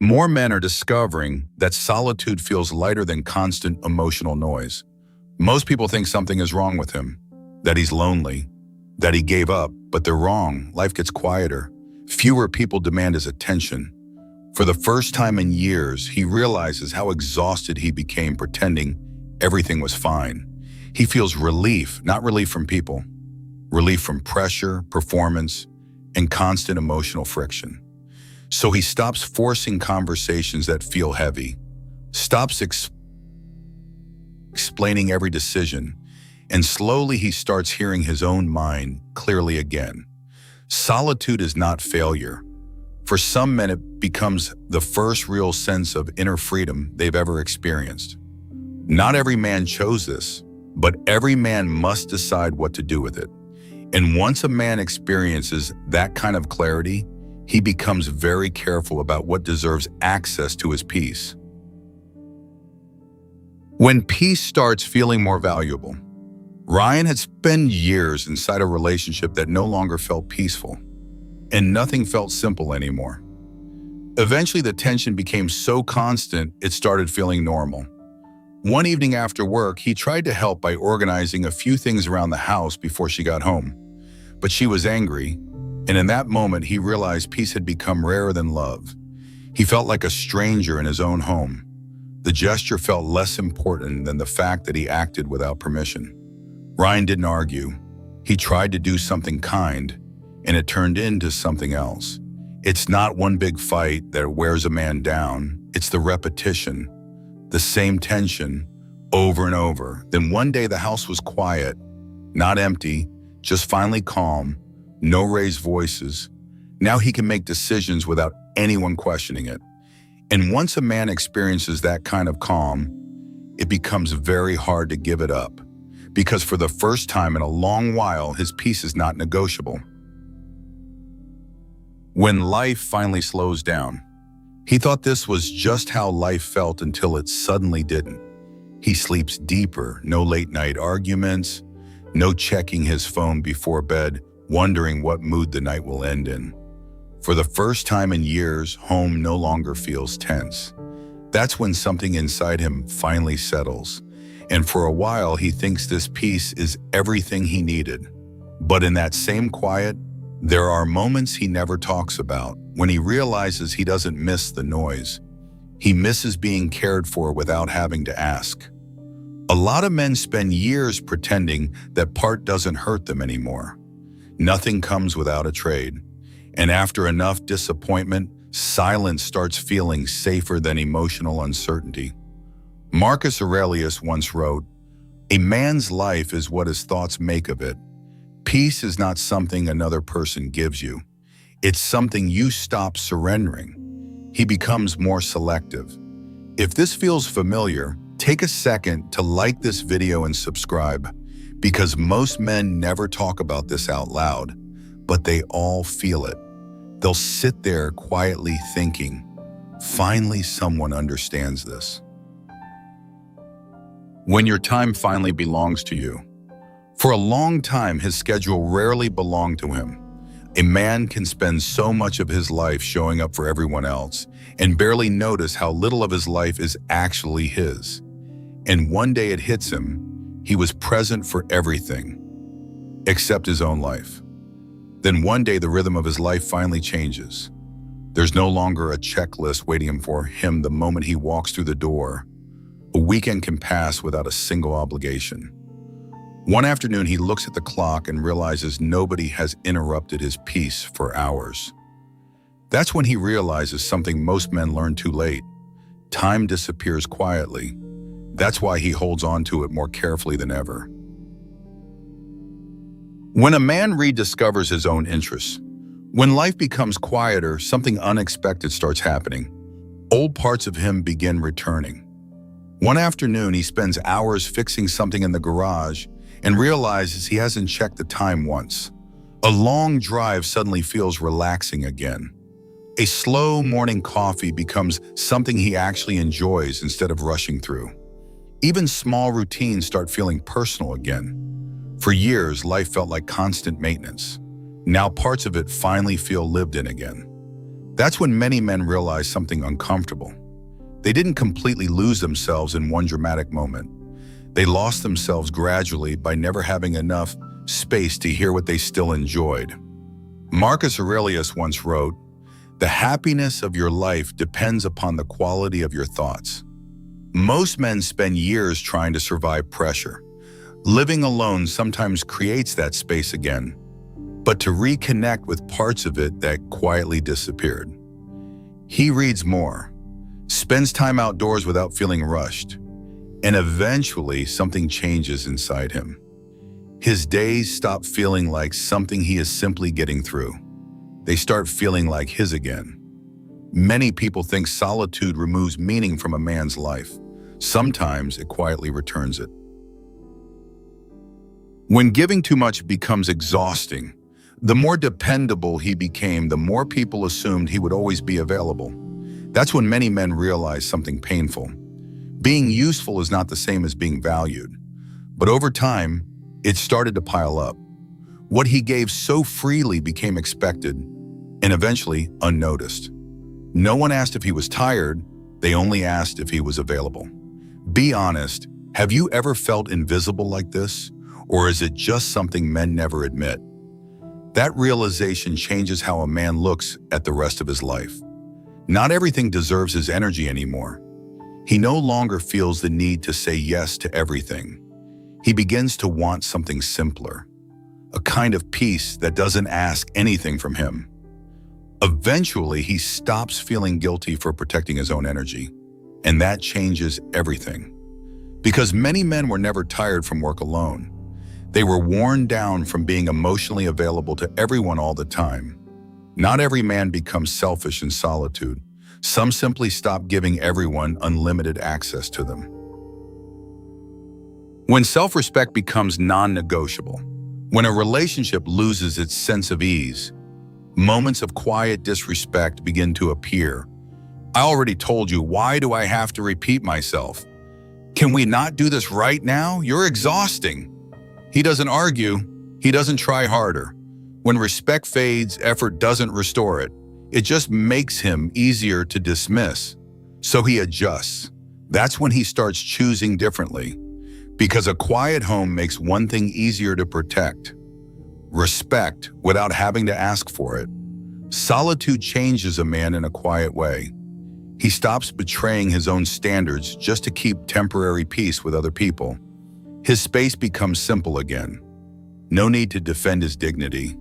More men are discovering that solitude feels lighter than constant emotional noise. Most people think something is wrong with him, that he's lonely, that he gave up, but they're wrong. Life gets quieter. Fewer people demand his attention. For the first time in years, he realizes how exhausted he became pretending everything was fine. He feels relief, not relief from people, relief from pressure, performance, and constant emotional friction. So he stops forcing conversations that feel heavy, stops explaining every decision, and slowly he starts hearing his own mind clearly again. Solitude is not failure. For some men, it becomes the first real sense of inner freedom they've ever experienced. Not every man chose this, but every man must decide what to do with it. And once a man experiences that kind of clarity, he becomes very careful about what deserves access to his peace. When peace starts feeling more valuable, Ryan had spent years inside a relationship that no longer felt peaceful, and nothing felt simple anymore. Eventually, the tension became so constant, it started feeling normal. One evening after work, he tried to help by organizing a few things around the house before she got home. But she was angry, and in that moment, he realized peace had become rarer than love. He felt like a stranger in his own home. The gesture felt less important than the fact that he acted without permission. Ryan didn't argue. He tried to do something kind, and it turned into something else. It's not one big fight that wears a man down. It's the repetition, the same tension, over and over. Then one day the house was quiet, not empty, just finally calm, no raised voices. Now he can make decisions without anyone questioning it. And once a man experiences that kind of calm, it becomes very hard to give it up. Because for the first time in a long while, his peace is not negotiable. When life finally slows down, he thought this was just how life felt until it suddenly didn't. He sleeps deeper, no late-night arguments, no checking his phone before bed, wondering what mood the night will end in. For the first time in years, home no longer feels tense. That's when something inside him finally settles. And for a while, he thinks this peace is everything he needed. But in that same quiet, there are moments he never talks about, when he realizes he doesn't miss the noise. He misses being cared for without having to ask. A lot of men spend years pretending that part doesn't hurt them anymore. Nothing comes without a trade. And after enough disappointment, silence starts feeling safer than emotional uncertainty. Marcus Aurelius once wrote, "A man's life is what his thoughts make of it. Peace is not something another person gives you. It's something you stop surrendering." He becomes more selective. If this feels familiar, take a second to like this video and subscribe, because most men never talk about this out loud, but they all feel it. They'll sit there quietly thinking, finally someone understands this. When your time finally belongs to you. For a long time, his schedule rarely belonged to him. A man can spend so much of his life showing up for everyone else and barely notice how little of his life is actually his. And one day it hits him, he was present for everything, except his own life. Then one day the rhythm of his life finally changes. There's no longer a checklist waiting for him the moment he walks through the door. A weekend can pass without a single obligation. One afternoon, he looks at the clock and realizes nobody has interrupted his peace for hours. That's when he realizes something most men learn too late. Time disappears quietly. That's why he holds on to it more carefully than ever. When a man rediscovers his own interests, when life becomes quieter, something unexpected starts happening. Old parts of him begin returning. One afternoon, he spends hours fixing something in the garage and realizes he hasn't checked the time once. A long drive suddenly feels relaxing again. A slow morning coffee becomes something he actually enjoys instead of rushing through. Even small routines start feeling personal again. For years, life felt like constant maintenance. Now parts of it finally feel lived in again. That's when many men realize something uncomfortable. They didn't completely lose themselves in one dramatic moment. They lost themselves gradually by never having enough space to hear what they still enjoyed. Marcus Aurelius once wrote, "The happiness of your life depends upon the quality of your thoughts." Most men spend years trying to survive pressure. Living alone sometimes creates that space again, but to reconnect with parts of it that quietly disappeared. He reads more, spends time outdoors without feeling rushed, and eventually something changes inside him. His days stop feeling like something he is simply getting through. They start feeling like his again. Many people think solitude removes meaning from a man's life. Sometimes it quietly returns it. When giving too much becomes exhausting, the more dependable he became, the more people assumed he would always be available. That's when many men realize something painful. Being useful is not the same as being valued. But over time, it started to pile up. What he gave so freely became expected and eventually unnoticed. No one asked if he was tired, they only asked if he was available. Be honest, have you ever felt invisible like this? Or is it just something men never admit? That realization changes how a man looks at the rest of his life. Not everything deserves his energy anymore. He no longer feels the need to say yes to everything. He begins to want something simpler, a kind of peace that doesn't ask anything from him. Eventually, he stops feeling guilty for protecting his own energy, and that changes everything. Because many men were never tired from work alone. They were worn down from being emotionally available to everyone all the time. Not every man becomes selfish in solitude. Some simply stop giving everyone unlimited access to them. When self-respect becomes non-negotiable, when a relationship loses its sense of ease, moments of quiet disrespect begin to appear. I already told you, why do I have to repeat myself? Can we not do this right now? You're exhausting. He doesn't argue, he doesn't try harder. When respect fades, effort doesn't restore it. It just makes him easier to dismiss. So he adjusts. That's when he starts choosing differently. Because a quiet home makes one thing easier to protect: respect without having to ask for it. Solitude changes a man in a quiet way. He stops betraying his own standards just to keep temporary peace with other people. His space becomes simple again. No need to defend his dignity.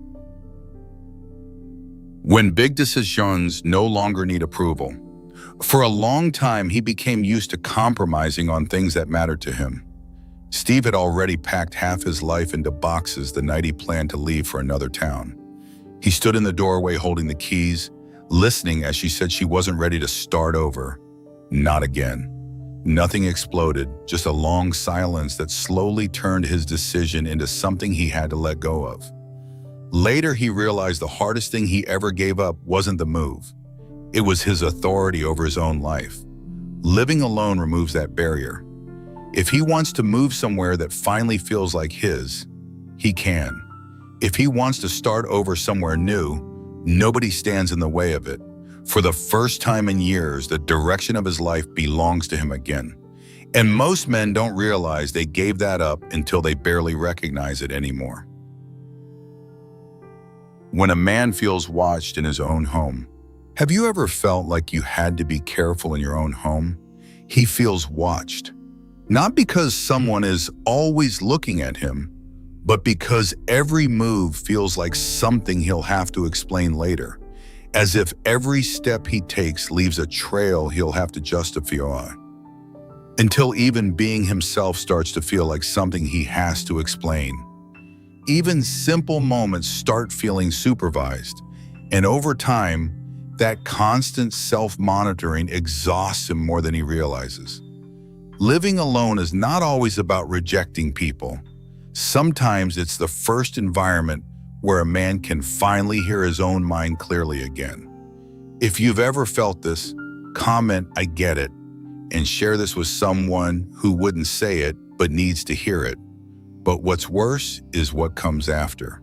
When big decisions no longer need approval. For a long time, he became used to compromising on things that mattered to him. Steve had already packed half his life into boxes the night he planned to leave for another town. He stood in the doorway holding the keys, listening as she said she wasn't ready to start over. Not again. Nothing exploded, just a long silence that slowly turned his decision into something he had to let go of. Later, he realized the hardest thing he ever gave up wasn't the move. It was his authority over his own life. Living alone removes that barrier. If he wants to move somewhere that finally feels like his, he can. If he wants to start over somewhere new, nobody stands in the way of it. For the first time in years, the direction of his life belongs to him again. And most men don't realize they gave that up until they barely recognize it anymore. When a man feels watched in his own home, have you ever felt like you had to be careful in your own home? He feels watched. Not because someone is always looking at him, but because every move feels like something he'll have to explain later, as if every step he takes leaves a trail he'll have to justify, until even being himself starts to feel like something he has to explain. Even simple moments start feeling supervised, and over time, that constant self-monitoring exhausts him more than he realizes. Living alone is not always about rejecting people. Sometimes it's the first environment where a man can finally hear his own mind clearly again. If you've ever felt this, comment "I get it" and share this with someone who wouldn't say it but needs to hear it. But what's worse is what comes after.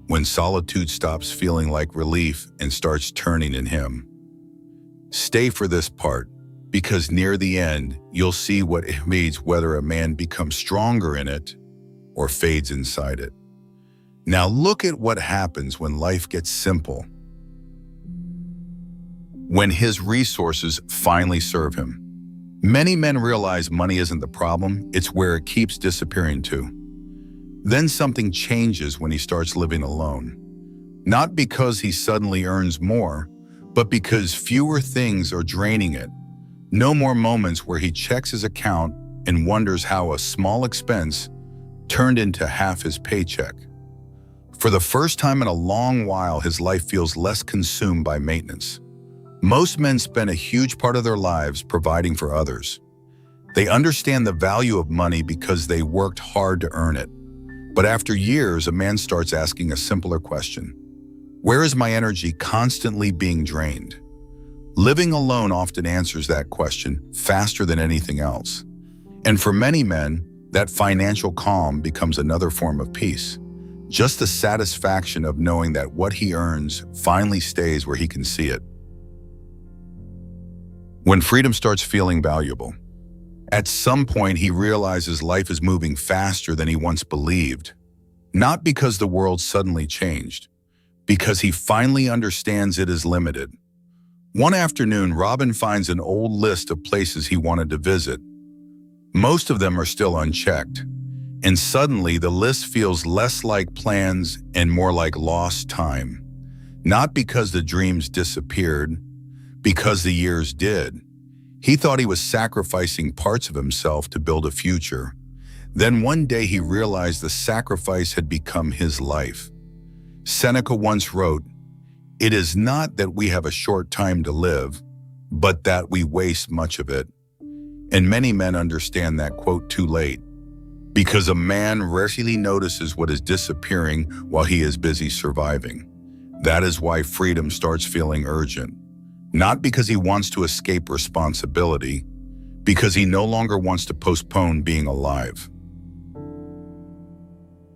when solitude stops feeling like relief and starts turning in him. Stay for this part, because near the end, you'll see what it means whether a man becomes stronger in it or fades inside it. Now look at what happens when life gets simple. When his resources finally serve him. Many men realize money isn't the problem, it's where it keeps disappearing to. Then something changes when he starts living alone. Not because he suddenly earns more, but because fewer things are draining it. No more moments where he checks his account and wonders how a small expense turned into half his paycheck. For the first time in a long while, his life feels less consumed by maintenance. Most men spend a huge part of their lives providing for others. They understand the value of money because they worked hard to earn it. But after years, a man starts asking a simpler question. Where is my energy constantly being drained? Living alone often answers that question faster than anything else. And for many men, that financial calm becomes another form of peace. Just the satisfaction of knowing that what he earns finally stays where he can see it. When freedom starts feeling valuable. At some point, he realizes life is moving faster than he once believed. Not because the world suddenly changed, because he finally understands it is limited. One afternoon, Robin finds an old list of places he wanted to visit. Most of them are still unchecked, and suddenly the list feels less like plans and more like lost time. Not because the dreams disappeared, because the years did. He thought he was sacrificing parts of himself to build a future. Then one day he realized the sacrifice had become his life. Seneca once wrote, "It is not that we have a short time to live, but that we waste much of it." And many men understand that quote too late, because a man rarely notices what is disappearing while he is busy surviving. That is why freedom starts feeling urgent. Not because he wants to escape responsibility, because he no longer wants to postpone being alive.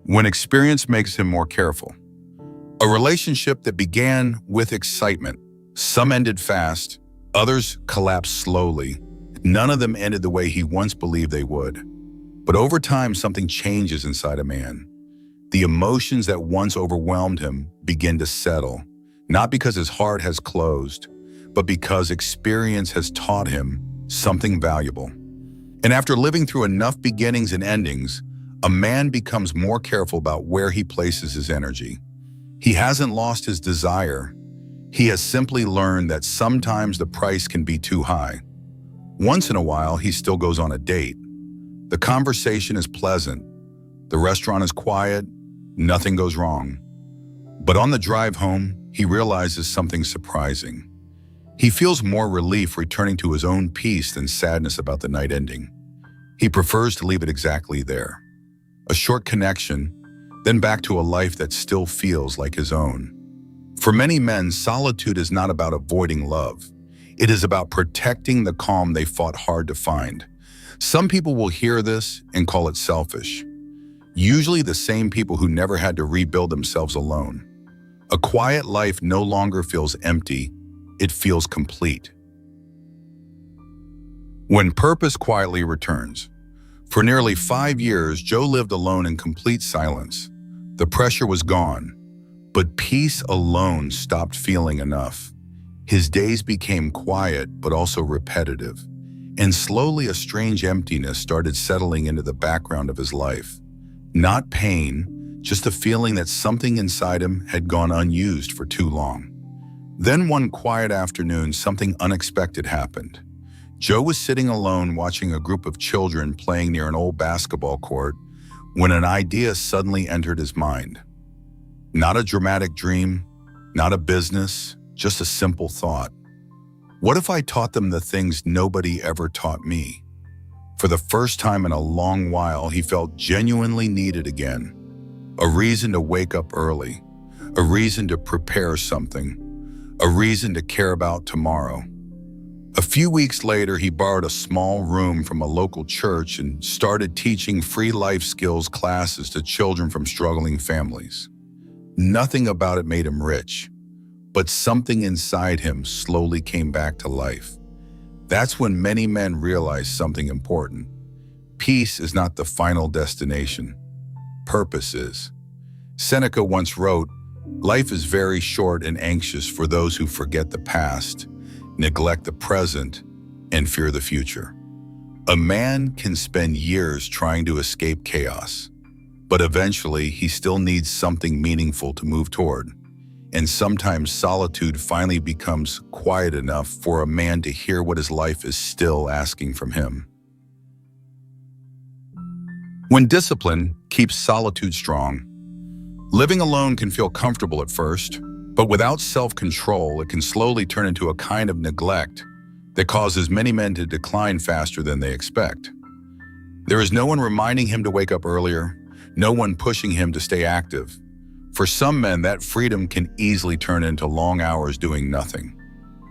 When experience makes him more careful. A relationship that began with excitement. Some ended fast, others collapsed slowly. None of them ended the way he once believed they would. But over time, something changes inside a man. The emotions that once overwhelmed him begin to settle, not because his heart has closed, but because experience has taught him something valuable. And after living through enough beginnings and endings, a man becomes more careful about where he places his energy. He hasn't lost his desire. He has simply learned that sometimes the price can be too high. Once in a while, he still goes on a date. The conversation is pleasant. The restaurant is quiet. Nothing goes wrong. But on the drive home, he realizes something surprising. He feels more relief returning to his own peace than sadness about the night ending. He prefers to leave it exactly there. A short connection, then back to a life that still feels like his own. For many men, solitude is not about avoiding love. It is about protecting the calm they fought hard to find. Some people will hear this and call it selfish. Usually the same people who never had to rebuild themselves alone. A quiet life no longer feels empty, it feels complete. When purpose quietly returns. For nearly 5 years, Joe lived alone in complete silence. The pressure was gone, but peace alone stopped feeling enough. His days became quiet, but also repetitive. And slowly a strange emptiness started settling into the background of his life. Not pain, just a feeling that something inside him had gone unused for too long. Then one quiet afternoon, something unexpected happened. Joe was sitting alone watching a group of children playing near an old basketball court when an idea suddenly entered his mind. Not a dramatic dream, not a business, just a simple thought. What if I taught them the things nobody ever taught me? For the first time in a long while, he felt genuinely needed again. A reason to wake up early, a reason to prepare something, a reason to care about tomorrow. A few weeks later, he borrowed a small room from a local church and started teaching free life skills classes to children from struggling families. Nothing about it made him rich, but something inside him slowly came back to life. That's when many men realize something important. Peace is not the final destination. Purpose is. Seneca once wrote, "Life is very short and anxious for those who forget the past, neglect the present, and fear the future." A man can spend years trying to escape chaos, but eventually he still needs something meaningful to move toward. And sometimes solitude finally becomes quiet enough for a man to hear what his life is still asking from him. When discipline keeps solitude strong, living alone can feel comfortable at first, but without self-control, it can slowly turn into a kind of neglect that causes many men to decline faster than they expect. There is no one reminding him to wake up earlier, no one pushing him to stay active. For some men, that freedom can easily turn into long hours doing nothing.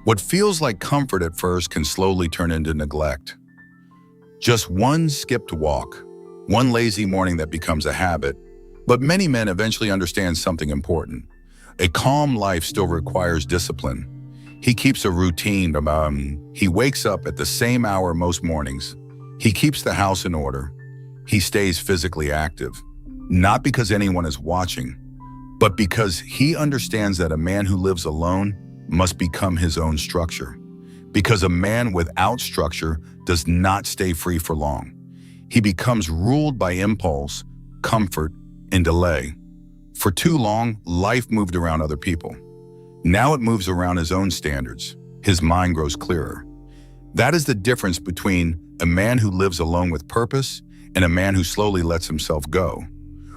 What feels like comfort at first can slowly turn into neglect. Just one skipped walk, one lazy morning that becomes a habit, but many men eventually understand something important. A calm life still requires discipline. He keeps a routine. He wakes up at the same hour most mornings. He keeps the house in order. He stays physically active, not because anyone is watching, but because he understands that a man who lives alone must become his own structure. Because a man without structure does not stay free for long. He becomes ruled by impulse, comfort, and delay. For too long, life moved around other people. Now it moves around his own standards. His mind grows clearer. That is the difference between a man who lives alone with purpose and a man who slowly lets himself go.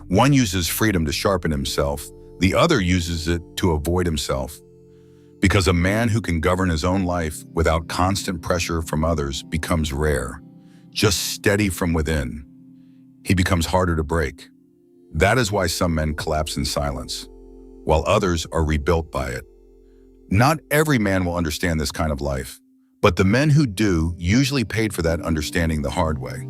One uses freedom to sharpen himself, the other uses it to avoid himself. Because a man who can govern his own life without constant pressure from others becomes rare, just steady from within. He becomes harder to break. That is why some men collapse in silence, while others are rebuilt by it. Not every man will understand this kind of life, but the men who do usually paid for that understanding the hard way.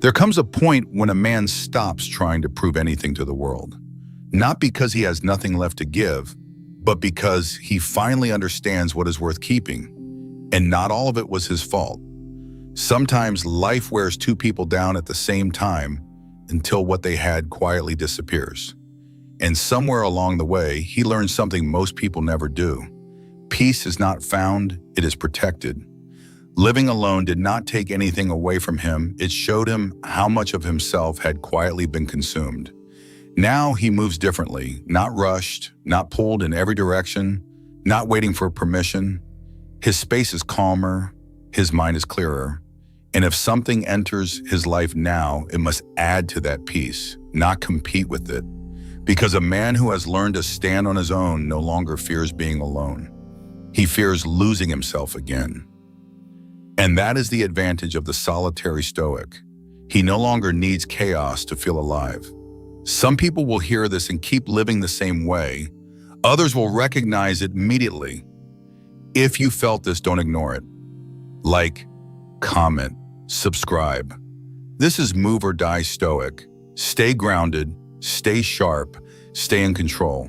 There comes a point when a man stops trying to prove anything to the world, not because he has nothing left to give, but because he finally understands what is worth keeping, and not all of it was his fault. Sometimes life wears two people down at the same time until what they had quietly disappears. And somewhere along the way, he learns something most people never do. Peace is not found, it is protected. Living alone did not take anything away from him, it showed him how much of himself had quietly been consumed. Now he moves differently, not rushed, not pulled in every direction, not waiting for permission. His space is calmer, his mind is clearer. And if something enters his life now, it must add to that peace, not compete with it. Because a man who has learned to stand on his own no longer fears being alone. He fears losing himself again. And that is the advantage of the solitary Stoic. He no longer needs chaos to feel alive. Some people will hear this and keep living the same way. Others will recognize it immediately. If you felt this, don't ignore it. Like, comment, subscribe. This is Move or Die Stoic. Stay grounded, stay sharp, stay in control.